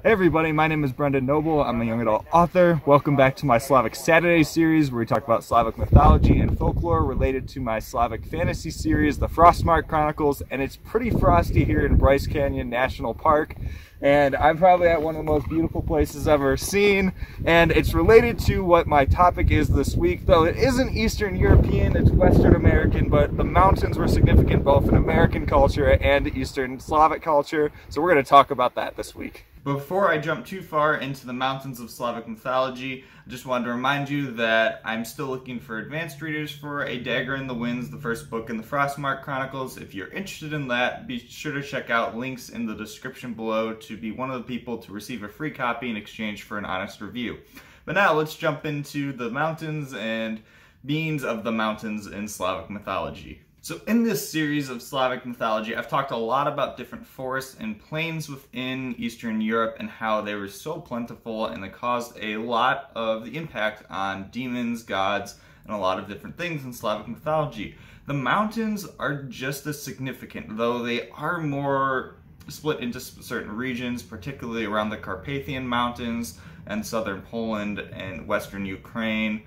Hey everybody, my name is Brendan Noble. I'm a young adult author. Welcome back to my Slavic Saturday series where we talk about Slavic mythology and folklore related to my Slavic fantasy series, the Frostmarked Chronicles, and it's pretty frosty here in Bryce Canyon National Park. And I'm probably at one of the most beautiful places I've ever seen, and it's related to what my topic is this week, though it isn't Eastern European, it's Western American, but the mountains were significant both in American culture and Eastern Slavic culture, so we're going to talk about that this week. Before I jump too far into the mountains of Slavic mythology, I just wanted to remind you that I'm still looking for advanced readers for A Dagger in the Winds, the first book in the Frostmarked Chronicles. If you're interested in that, be sure to check out links in the description below to be one of the people to receive a free copy in exchange for an honest review. But now let's jump into the mountains and beings of the mountains in Slavic mythology. So in this series of Slavic mythology, I've talked a lot about different forests and plains within Eastern Europe and how they were so plentiful and they caused a lot of the impact on demons, gods, and a lot of different things in Slavic mythology. The mountains are just as significant, though they are more split into certain regions, particularly around the Carpathian Mountains and southern Poland and western Ukraine.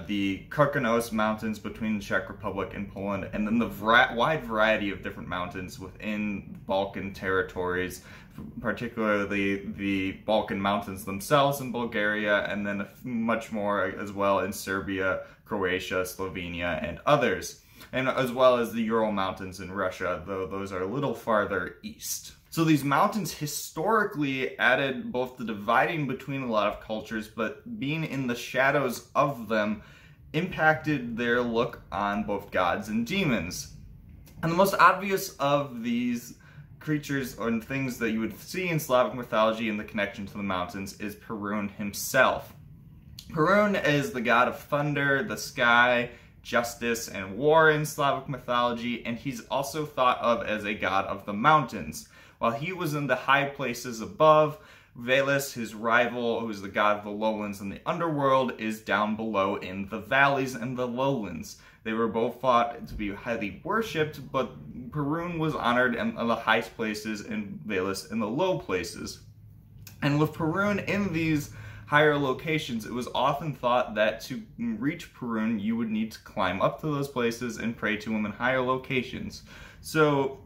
The Karkonosh Mountains between the Czech Republic and Poland, and then the wide variety of different mountains within Balkan territories, particularly the Balkan Mountains themselves in Bulgaria, and then much more as well in Serbia, Croatia, Slovenia, and others, and as well as the Ural Mountains in Russia, though those are a little farther east. So these mountains historically added both the dividing between a lot of cultures, but being in the shadows of them impacted their look on both gods and demons. And the most obvious of these creatures and things that you would see in Slavic mythology in the connection to the mountains is Perun himself. Perun is the god of thunder, the sky, justice, and war in Slavic mythology, and he's also thought of as a god of the mountains. While he was in the high places above, Veles, his rival, who's the god of the lowlands and the underworld, is down below in the valleys and the lowlands. They were both thought to be highly worshipped, but Perun was honored in the highest places and Veles in the low places. And with Perun in these higher locations, it was often thought that to reach Perun, you would need to climb up to those places and pray to him in higher locations. So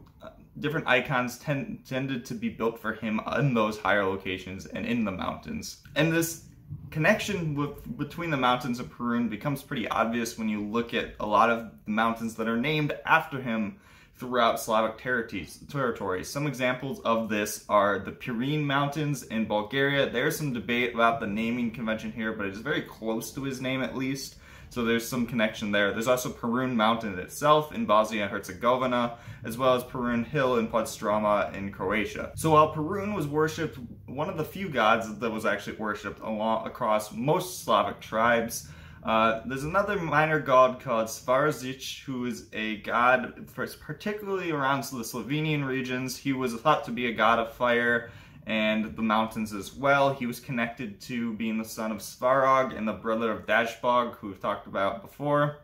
different icons tended to be built for him in those higher locations and in the mountains. And this connection between the mountains and Perun becomes pretty obvious when you look at a lot of the mountains that are named after him throughout Slavic territories. Some examples of this are the Perun Mountains in Bulgaria. There's some debate about the naming convention here, but it's very close to his name at least. So there's some connection there. There's also Perun Mountain itself in Bosnia and Herzegovina, as well as Perun Hill in Podstroma in Croatia. So while Perun was worshipped, one of the few gods that was actually worshipped across most Slavic tribes, there's another minor god called Sfarzic, who is a god particularly around the Slovenian regions. He was thought to be a god of fire and the mountains as well. He was connected to being the son of Svarog and the brother of Dashbog, who we've talked about before.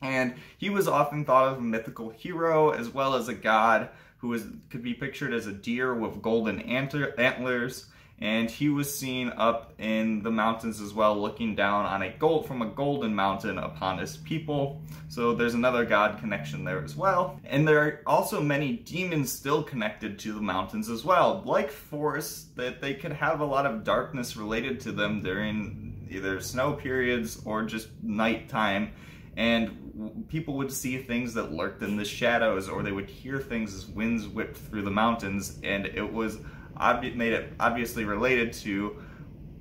And he was often thought of a mythical hero, as well as a god who could be pictured as a deer with golden antlers. And he was seen up in the mountains as well, looking down on from a golden mountain upon his people. So there's another god connection there as well. And there are also many demons still connected to the mountains as well. Like forests, that they could have a lot of darkness related to them during either snow periods or just nighttime. And people would see things that lurked in the shadows, or they would hear things as winds whipped through the mountains, and it was made it obviously related to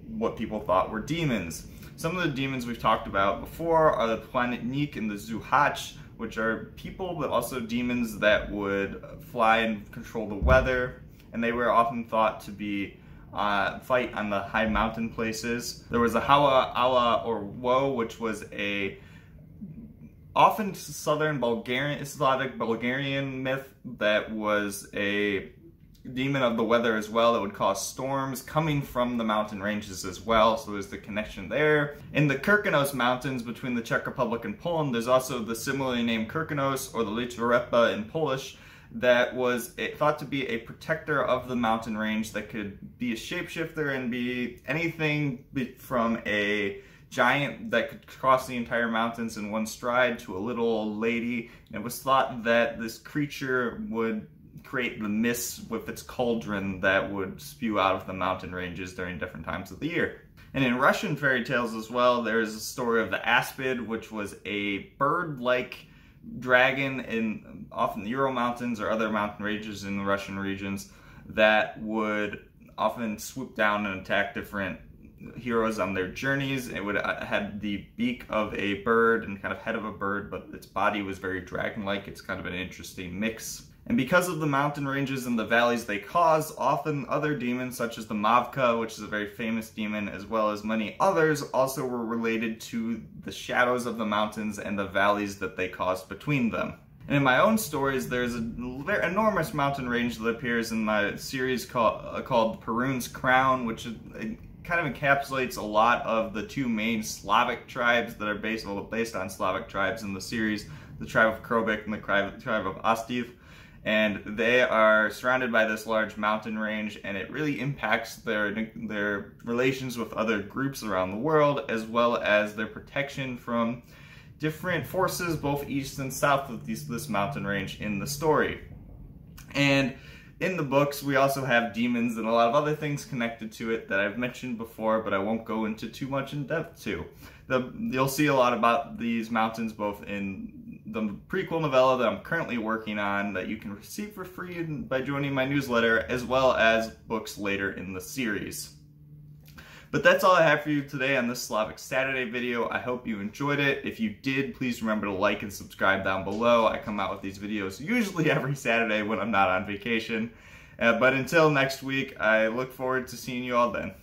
what people thought were demons. Some of the demons we've talked about before are the Planetnik and the Zuhach, which are people but also demons that would fly and control the weather, and they were often thought to be fight on the high mountain places. There was a Hawa, Allah, or Woe, which was a often southern Slavic Bulgarian myth that was a demon of the weather as well, that would cause storms coming from the mountain ranges as well, so there's the connection there. In the Karkonosh Mountains between the Czech Republic and Poland, there's also the similarly named Karkonosh, or the Litvarepa in Polish, that was thought to be a protector of the mountain range, that could be a shapeshifter and be anything from a giant that could cross the entire mountains in one stride to a little old lady. And it was thought that this creature would create the mists with its cauldron that would spew out of the mountain ranges during different times of the year. And in Russian fairy tales as well, there's a story of the Aspid, which was a bird-like dragon in often the Ural Mountains or other mountain ranges in the Russian regions that would often swoop down and attack different heroes on their journeys. It would had the beak of a bird and kind of head of a bird, but its body was very dragon-like. It's kind of an interesting mix. And because of the mountain ranges and the valleys they cause, often other demons such as the Mavka, which is a very famous demon, as well as many others, also were related to the shadows of the mountains and the valleys that they caused between them. And in my own stories, there's an enormous mountain range that appears in my series called Perun's Crown, which kind of encapsulates a lot of the two main Slavic tribes that are based on Slavic tribes in the series, the tribe of Krobik and the tribe of Ostiv. And they are surrounded by this large mountain range, and it really impacts their relations with other groups around the world, as well as their protection from different forces, both east and south of this mountain range in the story. And in the books, we also have demons and a lot of other things connected to it that I've mentioned before, but I won't go into too much in depth to. You'll see a lot about these mountains both in the prequel novella that I'm currently working on that you can receive for free by joining my newsletter, as well as books later in the series. But that's all I have for you today on this Slavic Saturday video. I hope you enjoyed it. If you did, please remember to like and subscribe down below. I come out with these videos usually every Saturday when I'm not on vacation. But until next week, I look forward to seeing you all then.